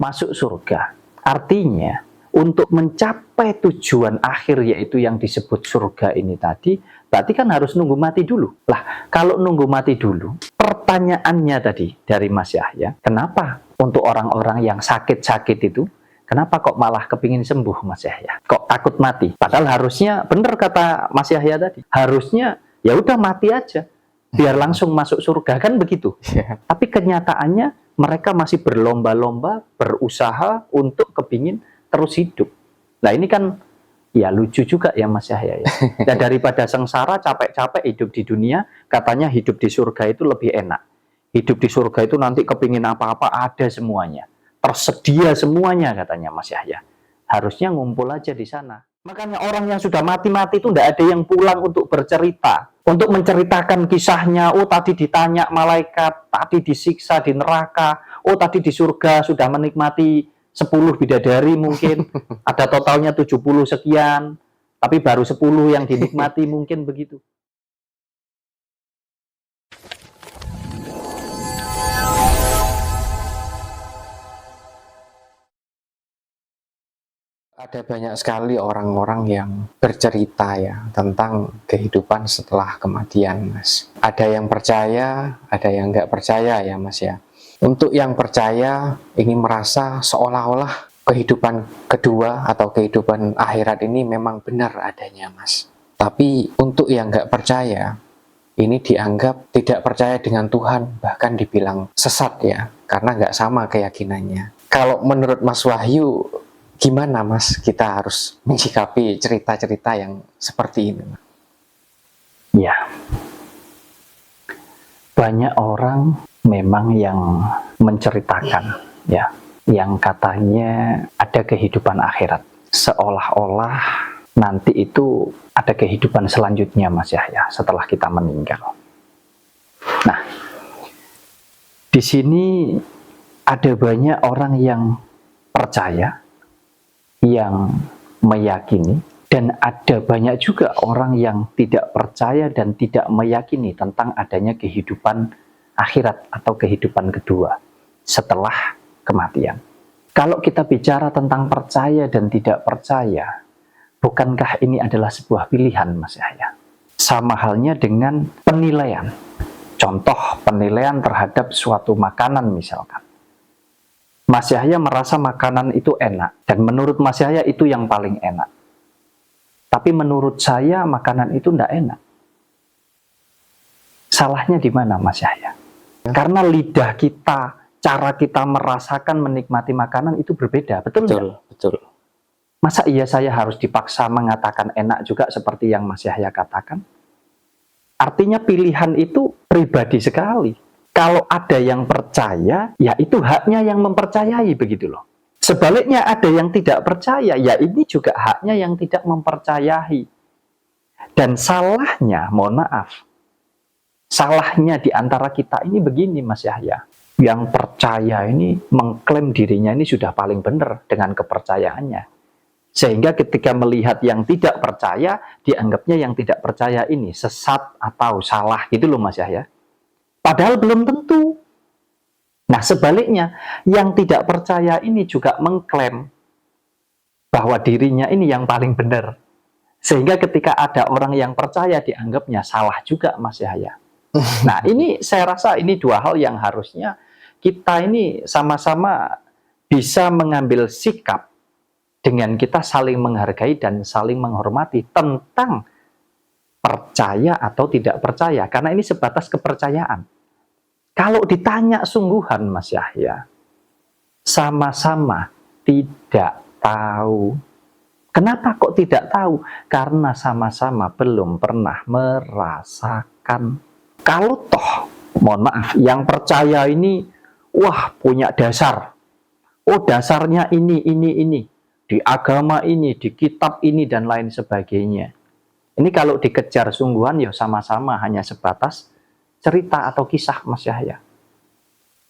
masuk surga. Artinya, untuk mencapai tujuan akhir yaitu yang disebut surga ini tadi, berarti kan harus nunggu mati dulu. Lah, kalau nunggu mati dulu, pertanyaannya tadi dari Mas Yahya, kenapa untuk orang-orang yang sakit-sakit itu, kenapa kok malah kepingin sembuh Mas Yahya? Kok takut mati? Padahal harusnya, benar kata Mas Yahya tadi, harusnya ya udah mati aja, biar langsung masuk surga, kan begitu. Tapi kenyataannya mereka masih berlomba-lomba, berusaha untuk kepingin terus hidup. Nah ini kan ya lucu juga ya Mas Yahya ya. Dan daripada sengsara capek-capek hidup di dunia, katanya hidup di surga itu lebih enak. Hidup di surga itu nanti kepingin apa-apa ada semuanya. Tersedia semuanya katanya Mas Yahya. Harusnya ngumpul aja di sana. Makanya orang yang sudah mati-mati itu tidak ada yang pulang untuk bercerita. Untuk menceritakan kisahnya, oh tadi ditanya malaikat, tadi disiksa di neraka, oh tadi di surga sudah menikmati 10 bidadari mungkin, ada totalnya 70 sekian, tapi baru 10 yang dinikmati mungkin begitu. Ada banyak sekali orang-orang yang bercerita ya tentang kehidupan setelah kematian, Mas. Ada yang percaya, ada yang nggak percaya ya, Mas ya. Untuk yang percaya, ini merasa seolah-olah kehidupan kedua atau kehidupan akhirat ini memang benar adanya, Mas. Tapi untuk yang nggak percaya, ini dianggap tidak percaya dengan Tuhan, bahkan dibilang sesat ya, karena nggak sama keyakinannya. Kalau menurut Mas Wahyu, gimana Mas kita harus menyikapi cerita-cerita yang seperti ini? Ya, banyak orang memang yang menceritakan ya, yang katanya ada kehidupan akhirat, seolah-olah nanti itu ada kehidupan selanjutnya Mas Yahya setelah kita meninggal. Nah, di sini ada banyak orang yang percaya, yang meyakini, dan ada banyak juga orang yang tidak percaya dan tidak meyakini tentang adanya kehidupan akhirat atau kehidupan kedua setelah kematian. Kalau kita bicara tentang percaya dan tidak percaya, bukankah ini adalah sebuah pilihan Mas Yahya? Sama halnya dengan penilaian. Contoh penilaian terhadap suatu makanan misalkan. Mas Yahya merasa makanan itu enak, dan menurut Mas Yahya itu yang paling enak. Tapi menurut saya makanan itu tidak enak. Salahnya di mana Mas Yahya? Karena lidah kita, cara kita merasakan menikmati makanan itu berbeda, betul nggak? Betul. Masa iya saya harus dipaksa mengatakan enak juga seperti yang Mas Yahya katakan? Artinya pilihan itu pribadi sekali. Kalau ada yang percaya, ya itu haknya yang mempercayai begitu loh. Sebaliknya ada yang tidak percaya, ya ini juga haknya yang tidak mempercayai. Dan salahnya, mohon maaf, salahnya di antara kita ini begini Mas Yahya. Yang percaya ini mengklaim dirinya ini sudah paling benar dengan kepercayaannya. Sehingga ketika melihat yang tidak percaya, dianggapnya yang tidak percaya ini sesat atau salah gitu loh Mas Yahya. Padahal belum tentu. Nah sebaliknya, yang tidak percaya ini juga mengklaim bahwa dirinya ini yang paling benar. Sehingga ketika ada orang yang percaya, dianggapnya salah juga Mas Yahya. Nah ini saya rasa ini dua hal yang harusnya kita ini sama-sama bisa mengambil sikap dengan kita saling menghargai dan saling menghormati tentang percaya atau tidak percaya, karena ini sebatas kepercayaan. Kalau ditanya sungguhan Mas Yahya, sama-sama tidak tahu. Kenapa kok tidak tahu? Karena sama-sama belum pernah merasakan. Kalau toh, mohon maaf, yang percaya ini, wah punya dasar. Oh dasarnya ini. Di agama ini, di kitab ini, dan lain sebagainya. Ini kalau dikejar sungguhan ya sama-sama hanya sebatas cerita atau kisah Mas Yahya.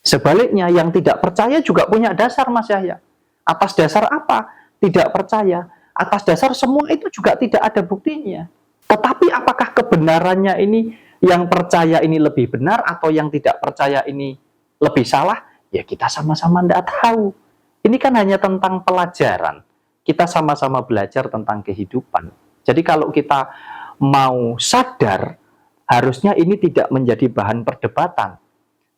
Sebaliknya yang tidak percaya juga punya dasar Mas Yahya. Atas dasar apa? Tidak percaya. Atas dasar semua itu juga tidak ada buktinya. Tetapi apakah kebenarannya ini yang percaya ini lebih benar atau yang tidak percaya ini lebih salah? Ya kita sama-sama tidak tahu. Ini kan hanya tentang pelajaran. Kita sama-sama belajar tentang kehidupan. Jadi kalau kita mau sadar, harusnya ini tidak menjadi bahan perdebatan.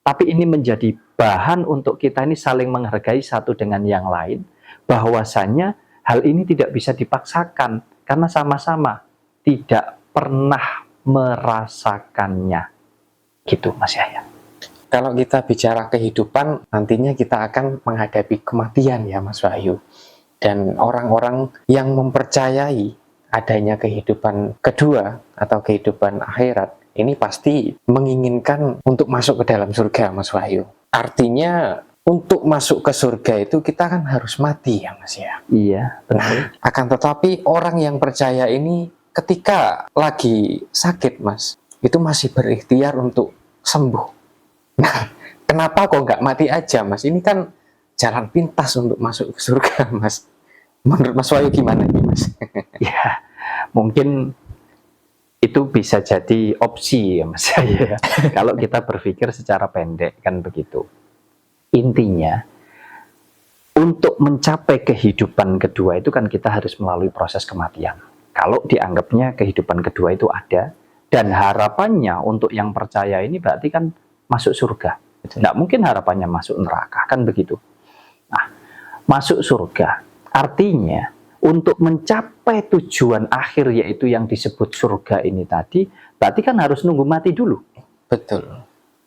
Tapi ini menjadi bahan untuk kita ini saling menghargai satu dengan yang lain. Bahwasanya hal ini tidak bisa dipaksakan. Karena sama-sama tidak pernah merasakannya. Gitu Mas Yahya. Kalau kita bicara kehidupan, nantinya kita akan menghadapi kematian ya Mas Wahyu. Dan orang-orang yang mempercayai adanya kehidupan kedua atau kehidupan akhirat, ini pasti menginginkan untuk masuk ke dalam surga Mas Wahyu. Artinya untuk masuk ke surga itu kita kan harus mati ya Mas ya. Iya, betul. Nah, akan tetapi orang yang percaya ini ketika lagi sakit Mas, itu masih berikhtiar untuk sembuh. Nah, kenapa kok nggak mati aja, Mas? Ini kan jalan pintas untuk masuk ke surga, Mas. Menurut Mas Wahyu gimana nih, Mas? Ya, mungkin itu bisa jadi opsi ya Mas ya. Kalau kita berpikir secara pendek kan begitu. Intinya, untuk mencapai kehidupan kedua itu kan kita harus melalui proses kematian. Kalau dianggapnya kehidupan kedua itu ada, dan harapannya untuk yang percaya ini berarti kan masuk surga. Tidak mungkin harapannya masuk neraka, kan begitu. Nah, masuk surga artinya untuk mencapai tujuan akhir yaitu yang disebut surga ini tadi, berarti kan harus nunggu mati dulu. Betul.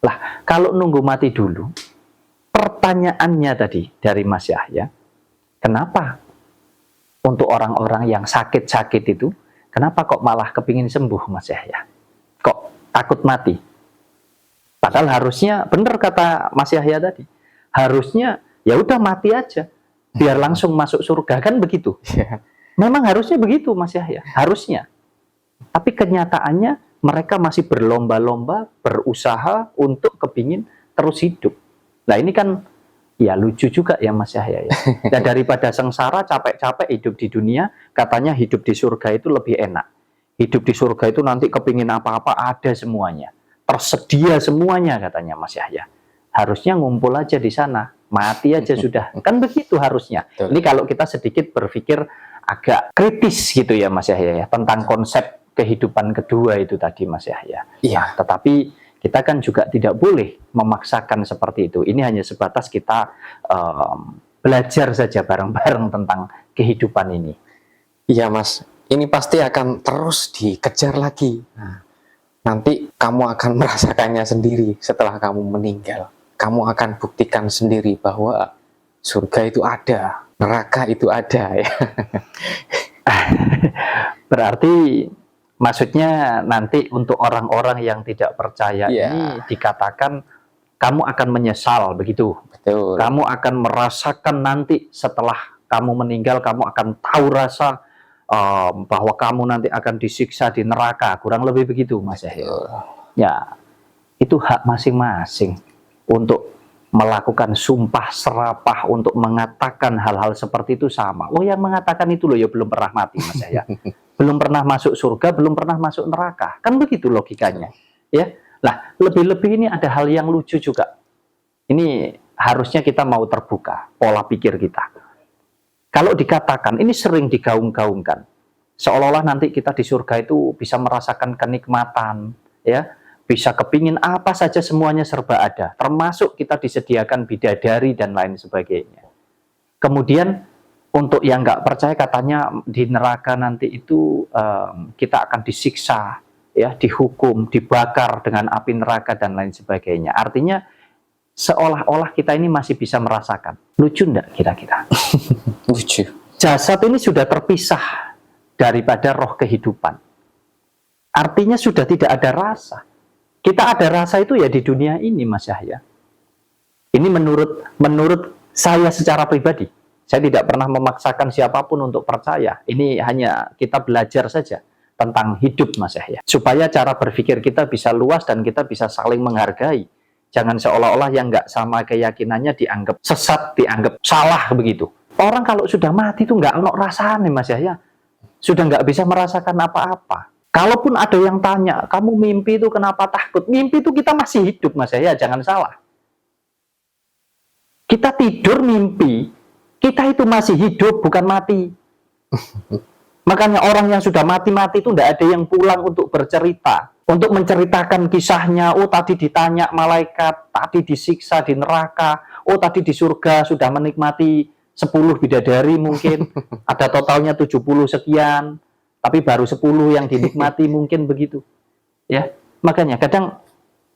Lah, kalau nunggu mati dulu, pertanyaannya tadi dari Mas Yahya, kenapa untuk orang-orang yang sakit-sakit itu, kenapa kok malah kepingin sembuh Mas Yahya? Kok takut mati? Padahal harusnya, benar kata Mas Yahya tadi, harusnya ya udah mati aja, biar langsung masuk surga, kan begitu. Memang harusnya begitu Mas Yahya, harusnya. Tapi kenyataannya mereka masih berlomba-lomba, berusaha untuk kepingin terus hidup. Nah ini kan ya lucu juga ya Mas Yahya ya. Dan daripada sengsara capek-capek hidup di dunia, katanya hidup di surga itu lebih enak. Hidup di surga itu nanti kepingin apa-apa ada semuanya. Tersedia semuanya katanya Mas Yahya. Harusnya ngumpul aja di sana, mati aja sudah. Kan begitu harusnya. Betul. Ini kalau kita sedikit berpikir agak kritis gitu ya Mas Yahya ya, tentang konsep kehidupan kedua itu tadi Mas Yahya. Iya. Nah, tetapi kita kan juga tidak boleh memaksakan seperti itu. Ini hanya sebatas kita belajar saja bareng-bareng tentang kehidupan ini. Iya Mas, ini pasti akan terus dikejar lagi. Nah, nanti kamu akan merasakannya sendiri setelah kamu meninggal. Kamu akan buktikan sendiri bahwa surga itu ada, neraka itu ada ya. Berarti maksudnya nanti untuk orang-orang yang tidak percaya ini dikatakan kamu akan menyesal begitu. Betul. Kamu akan merasakan nanti setelah kamu meninggal, kamu akan tahu rasa bahwa kamu nanti akan disiksa di neraka, kurang lebih begitu Mas Yahya. Ya, itu hak masing-masing untuk melakukan sumpah serapah untuk mengatakan hal-hal seperti itu sama. Oh yang mengatakan itu loh ya belum pernah mati Mas Yahya. Belum pernah masuk surga, belum pernah masuk neraka. Kan begitu logikanya. Ya. Lah, lebih-lebih ini ada hal yang lucu juga. Ini harusnya kita mau terbuka pola pikir kita. Kalau dikatakan, ini sering digaung-gaungkan, seolah-olah nanti kita di surga itu bisa merasakan kenikmatan, ya, bisa kepingin apa saja semuanya serba ada, termasuk kita disediakan bidadari dan lain sebagainya. Kemudian untuk yang nggak percaya katanya di neraka nanti itu kita akan disiksa, ya, dihukum, dibakar dengan api neraka dan lain sebagainya. Artinya seolah-olah kita ini masih bisa merasakan. Lucu enggak kira-kira? Lucu. Jasad ini sudah terpisah daripada roh kehidupan. Artinya sudah tidak ada rasa. Kita ada rasa itu ya di dunia ini Mas Yahya. Ini menurut saya secara pribadi. Saya tidak pernah memaksakan siapapun untuk percaya. Ini hanya kita belajar saja tentang hidup Mas Yahya. Supaya cara berpikir kita bisa luas dan kita bisa saling menghargai. Jangan seolah-olah yang nggak sama keyakinannya dianggap sesat, dianggap salah begitu. Orang kalau sudah mati itu nggak ono rasanya Mas Yahya. Sudah nggak bisa merasakan apa-apa. Kalaupun ada yang tanya, kamu mimpi itu kenapa takut? Mimpi itu kita masih hidup Mas Yahya, jangan salah. Kita tidur mimpi, Kita itu masih hidup, bukan mati. Makanya orang yang sudah mati-mati itu tidak ada yang pulang untuk bercerita, untuk menceritakan kisahnya. Oh, tadi ditanya malaikat, tadi disiksa di neraka, oh tadi di surga sudah menikmati 10 bidadari mungkin, ada totalnya 70 sekian, tapi baru 10 yang dinikmati mungkin begitu. Ya, makanya kadang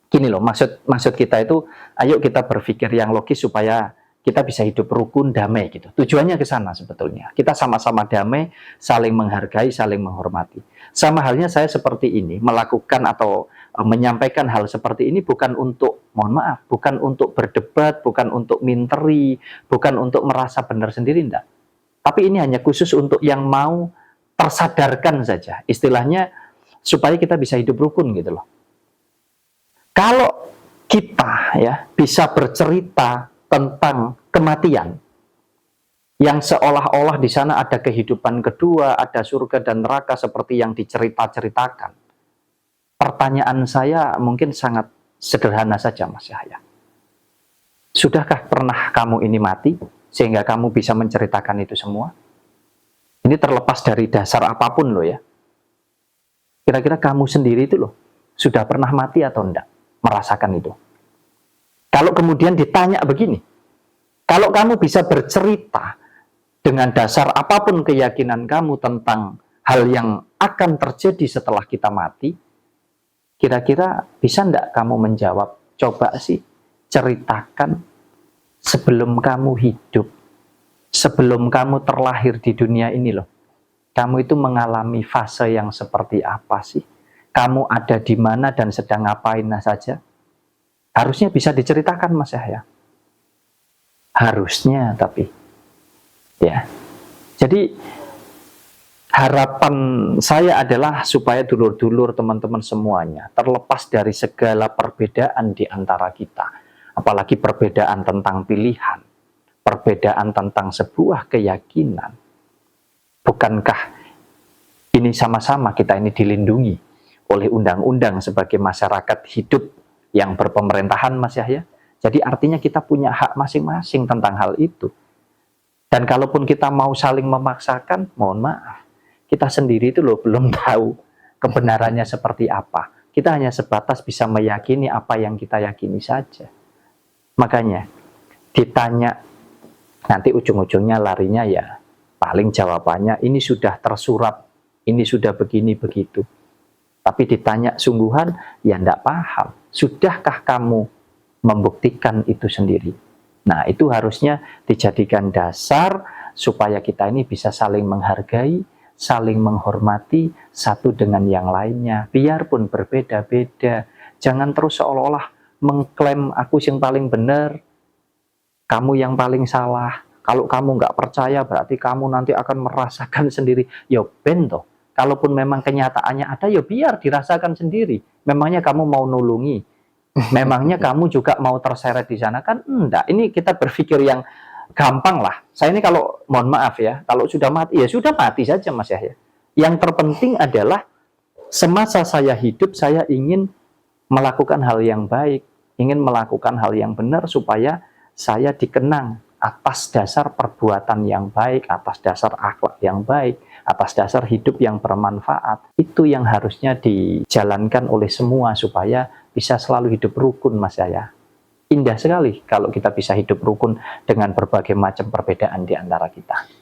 gini loh, maksud kita itu, ayo kita berpikir yang logis supaya kita bisa hidup rukun, damai gitu. Tujuannya ke sana sebetulnya. Kita sama-sama damai, saling menghargai, saling menghormati. Sama halnya saya seperti ini, melakukan atau menyampaikan hal seperti ini bukan untuk, mohon maaf, bukan untuk berdebat, bukan untuk minteri, bukan untuk merasa benar sendiri, enggak. Tapi ini hanya khusus untuk yang mau tersadarkan saja. Istilahnya supaya kita bisa hidup rukun gitu loh. Kalau kita ya bisa bercerita tentang kematian, yang seolah-olah di sana ada kehidupan kedua, ada surga dan neraka seperti yang dicerita-ceritakan. Pertanyaan saya mungkin sangat sederhana saja, Mas Yahya. Sudahkah pernah kamu ini mati sehingga kamu bisa menceritakan itu semua? Ini terlepas dari dasar apapun loh ya. Kira-kira kamu sendiri itu loh, sudah pernah mati atau enggak? Merasakan itu. Kalau kemudian ditanya begini, kalau kamu bisa bercerita dengan dasar apapun keyakinan kamu tentang hal yang akan terjadi setelah kita mati, kira-kira bisa enggak kamu menjawab, coba sih ceritakan sebelum kamu hidup, sebelum kamu terlahir di dunia ini loh. Kamu itu mengalami fase yang seperti apa sih? Kamu ada di mana dan sedang ngapain saja? Harusnya bisa diceritakan, Mas Yahya. Harusnya, tapi ya. Jadi harapan saya adalah supaya dulur-dulur teman-teman semuanya terlepas dari segala perbedaan di antara kita, apalagi perbedaan tentang pilihan, perbedaan tentang sebuah keyakinan. Bukankah ini sama-sama kita ini dilindungi oleh undang-undang sebagai masyarakat hidup yang berpemerintahan, Mas Yahya? Jadi artinya kita punya hak masing-masing tentang hal itu. Dan kalaupun kita mau saling memaksakan, mohon maaf, kita sendiri itu loh belum tahu kebenarannya seperti apa. Kita hanya sebatas bisa meyakini apa yang kita yakini saja. Makanya ditanya, nanti ujung-ujungnya larinya ya paling jawabannya ini sudah tersurat, ini sudah begini begitu. Tapi ditanya sungguhan, ya enggak paham. Sudahkah kamu membuktikan itu sendiri? Nah, itu harusnya dijadikan dasar supaya kita ini bisa saling menghargai, saling menghormati satu dengan yang lainnya, biarpun berbeda-beda. Jangan terus seolah-olah mengklaim aku yang paling benar, kamu yang paling salah. Kalau kamu nggak percaya berarti kamu nanti akan merasakan sendiri. Ya bento. Kalaupun memang kenyataannya ada, ya biar dirasakan sendiri. Memangnya kamu mau nulungi? Memangnya kamu juga mau terseret di sana? Kan enggak. Ini kita berpikir yang gampang lah. Saya ini kalau, mohon maaf ya, kalau sudah mati, ya sudah mati saja Mas Yahya. Yang terpenting adalah semasa saya hidup, saya ingin melakukan hal yang baik, ingin melakukan hal yang benar supaya saya dikenang atas dasar perbuatan yang baik, atas dasar akhlak yang baik, atas dasar hidup yang bermanfaat. Itu yang harusnya dijalankan oleh semua supaya bisa selalu hidup rukun, Mas Yahya. Indah sekali kalau kita bisa hidup rukun dengan berbagai macam perbedaan di antara kita.